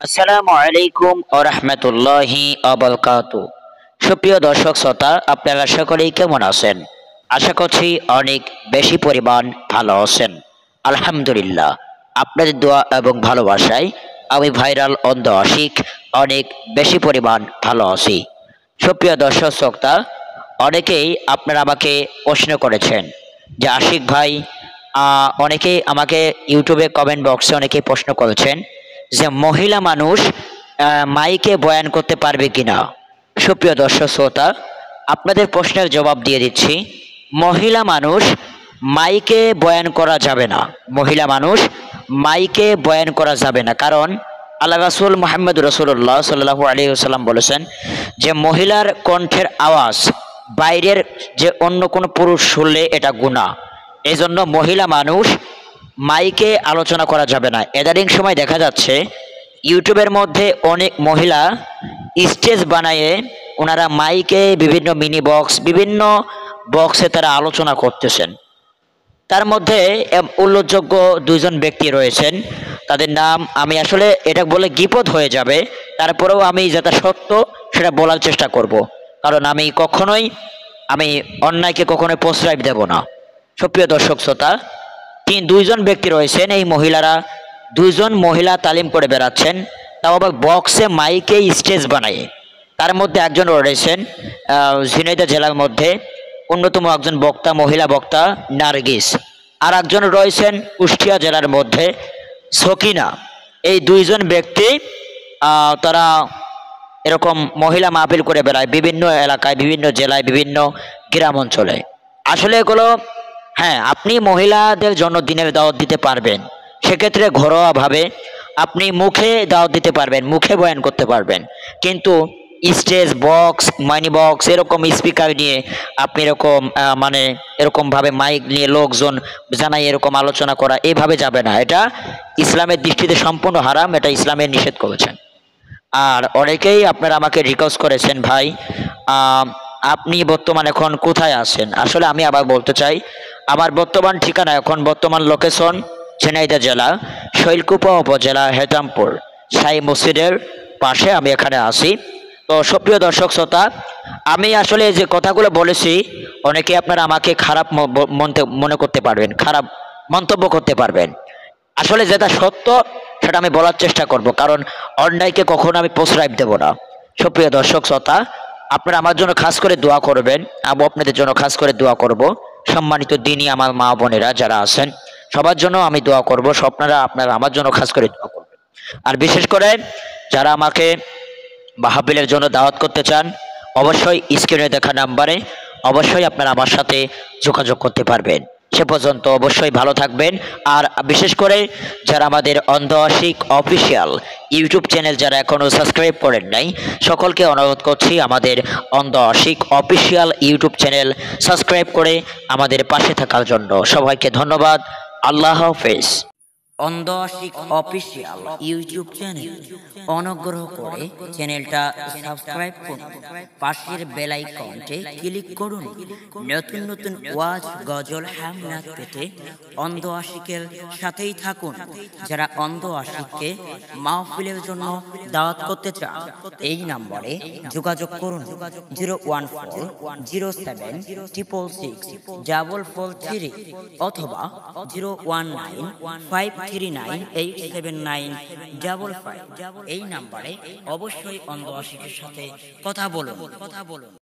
আসসালামু আলাইকুম ও রহমতুল্লাহি আবরকাতু। সুপ্রিয় দর্শক শ্রোতা, আপনারা সকলেই কেমন আছেন? আশা করছি অনেক বেশি পরিমাণ ভালো আছেন। আলহামদুলিল্লাহ, আপনাদের দোয়া এবং ভালোবাসায় আমি ভাইরাল অন্ধ আশিক অনেক বেশি পরিমাণ ভালো আছি। সুপ্রিয় দর্শক শ্রোতা, অনেকেই আপনারা আমাকে প্রশ্ন করেছেন যে আশিক ভাই, অনেকেই আমাকে ইউটিউবে কমেন্ট বক্সে অনেকেই প্রশ্ন করেছেন যে মহিলা মানুষ মাইকে বয়ান করতে পারবে কিনা। সুপ্রিয় দর্শক শ্রোতা, আপনাদের প্রশ্নের জবাব দিয়ে দিচ্ছি। মহিলা মানুষ মাইকে বয়ান করা যাবে না। মহিলা মানুষ মাইকে বয়ান করা যাবে না, কারণ আল্লাহ রাসূল মুহাম্মদ রাসূলুল্লাহ সাল্লাল্লাহু আলাইহি ওয়াসাল্লাম বলেছেন যে মহিলার কণ্ঠের আওয়াজ বাইরের যে অন্য কোনো পুরুষ শুনলে এটা গুনাহ। এই জন্য মহিলা মানুষ মাইকে আলোচনা করা যাবে না। ইদানিং সময় দেখা যাচ্ছে ইউটিউবের মধ্যে অনেক মহিলা স্টেজ বানায়ে ওনারা মাইকে বিভিন্ন মিনি বক্স বিভিন্ন বক্সে তারা আলোচনা করতেছেন। তার মধ্যে উল্লেখযোগ্য দুইজন ব্যক্তি রয়েছেন, তাদের নাম আমি আসলে এটা বলে গীপদ হয়ে যাবে, তারপরেও আমি যেটা সত্য সেটা বলার চেষ্টা করব, কারণ আমি কখনোই অন্যায়কে কখনোই প্রশ্রয় দেব না। সুপ্রিয় দর্শক শ্রোতা, দুইজন ব্যক্তি রয়েছেন, এই মহিলারা দুইজন মহিলা তালিম করে বেড়াচ্ছেন, তাও আবার বক্সে মাইকে স্টেজ বানায়। তার মধ্যে একজন রয়েছেন ঝিনাইদহ জেলার মধ্যে অন্যতম একজন বক্তা, মহিলা বক্তা নার্গিস। আর একজন রয়েছেন কুষ্টিয়া জেলার মধ্যে সকিনা। এই দুইজন ব্যক্তি তারা এরকম মহিলা মাহফিল করে বেড়ায় বিভিন্ন এলাকায়, বিভিন্ন জেলায়, বিভিন্ন গ্রাম অঞ্চলে। আসলে এগুলো, হ্যাঁ, আপনি মহিলাদের জন্য দিনের দাওয়াত দিতে পারবেন, সেক্ষেত্রে ঘরোয়াভাবে আপনি মুখে দাওয়াত দিতে পারবেন, মুখে বয়ান করতে পারবেন, কিন্তু স্টেজ বক্স, মাইনি বক্স, এরকম স্পিকার নিয়ে আপনি এরকম এরকমভাবে মাইক নিয়ে লোকজন জানাই এরকম আলোচনা করা এভাবে যাবে না। এটা ইসলামের দৃষ্টিতে সম্পূর্ণ হারাম, এটা ইসলামের নিষেধ করেছেন। আর অনেকেই আপনারা আমাকে রিকোয়েস্ট করেছেন, ভাই আপনি বর্তমান এখন কোথায় আছেন? আসলে আমি আবার বলতে চাই, আমার বর্তমান ঠিকানা, এখন বর্তমান লোকেশন ঝিনাইদহ জেলা শৈলকুপা উপজেলা হেতামপুর সাই মসজিদের পাশে আমি এখানে আছি। তো সুপ্রিয় দর্শক শ্রোতা, আমি আসলে যে কথাগুলো বলেছি অনেকে আপনারা আমাকে খারাপ মনে করতে পারবেন, খারাপ মন্তব্য করতে পারবেন। আসলে যেটা সত্য সেটা আমি বলার চেষ্টা করব, কারণ অন্যায়কে কখনো আমি প্রশ্রয় দেব না। সুপ্রিয় দর্শক শ্রোতা, আপনারা আমার জন্য খাস করে দোয়া করবেন, আমি আপনাদের জন্য খাস করে দোয়া করব। সম্মানিত দিনী আমার মা বোনেরা যারা আছেন সবার জন্য আমি দোয়া করব, আপনারা আমার জন্য খাস করে দোয়া করবেন। আর বিশেষ করে যারা আমাকে মাহফিলের জন্য দাওয়াত করতে চান, অবশ্যই স্ক্রিনে দেখা নাম্বারে অবশ্যই আপনারা আমার সাথে যোগাযোগ করতে পারবেন। সে পর্যন্ত অবশ্যই ভালো থাকবেন। আর বিশেষ করে যারা আমাদের Andho Ashiq official YouTube channel যারা এখনও সাবস্ক্রাইব করেন নাই, সকলকে অনুরোধ করছি আমাদের Andho Ashiq official YouTube channel subscribe করে আমাদের পাশে থাকার জন্য। সবাইকে ধন্যবাদ। আল্লাহ হাফেজ। অন্ধ আশিক অফিসিয়াল ইউটিউব চ্যানেল অনুগ্রহ করে চ্যানেলটা সাবস্ক্রাইব করুন, পাশের বেল আইকনটি ক্লিক করুন। নতুন নতুন ওয়াজ, গজল, হামনাত পেতে অন্ধ আশিকের সাথেই থাকুন। যারা অন্ধ আশিককে মাহফিলের জন্য দাওয়াত করতে চান, এই নম্বরে যোগাযোগ করুন 01407666643 অথবা 01953987955। এই নাম্বারে অবশ্যই অন্ধ আশিকের সাথে কথা বলুন।